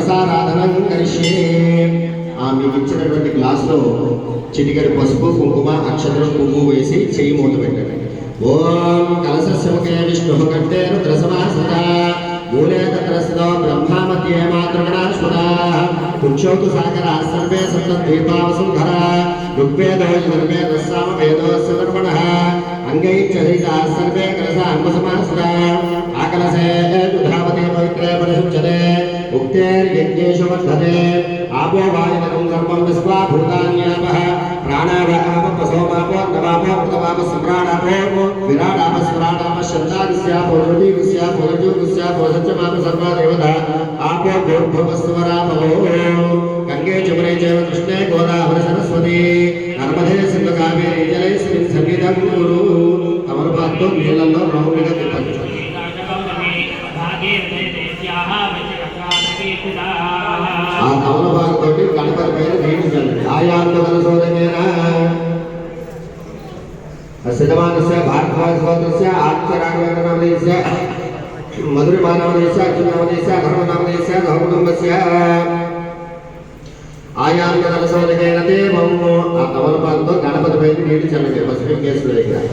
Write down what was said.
కలసారాధనం కరిష్యే. మీకు ఇచ్చినటువంటి గ్లాసులో చిటికెడు పసుపు కుంకుమ అక్షతలు పువ్వు వేసి చెయ్యి మూత పెట్టండి. ఓం కలసస్యముఖే విష్ణు కంటే రుద్రసమాసత మూలే తత్రస్తో బ్రహ్మా మధ్యే మాతృగణాశ్వరా పుక్షోతు సాగరా సర్వే సప్తద్వీపావసుంధర ఋగ్వేదో యజుర్వేదో సామవేదోస్య దర్పణః అంగైశ్చరితా సర్వే కలసాన్మసమాసరా ఆకలసే ధావతే పవిత్రే పరిశుచ్యతే ఉక్తేర్యజ్ఞేషు వర్ధతే ఆపో వాయునకం సర్వం విశ్వా భూతాన్యాపః ప్రాణావాప సోమాపో నవాపో ఉత్తవాప సమ్రాడాపో విరాడాప స్వరాడాప శబ్దాదిస్యాపో జ్యోతిగుస్యాపో రజోగుస్యాపో సత్యమాప సర్వా దేవతా ఆపో భూర్భువస్వరాపో గంగే జమునే చైవ కృష్ణే గోదావరి సరస్వతి నర్మదే సింధు కావేరీ జలేస్మిన్ సన్నిధం కురు. తమలపాకుతో నీళ్ళల్లో రౌండ్గా తిప్పండి. ఆ తమలపాకుతో గణపతి పైన నీళ్లు చల్లండి. ఆయాంత కలసోదనేన సిద్ధమానస్య భారద్వాజస్య ఆచార్యనామదేశ మధురమానవదేశ అర్జుననామదేశ ధర్మనామదేశ ధర్మకుటుంబస్య ఆయాంత కలసోదనేన దేవం. ఆ తమలపాకుతో గణపతి పైన నీళ్లు చల్లండి. పసిఫిక్ కేసుల దగ్గర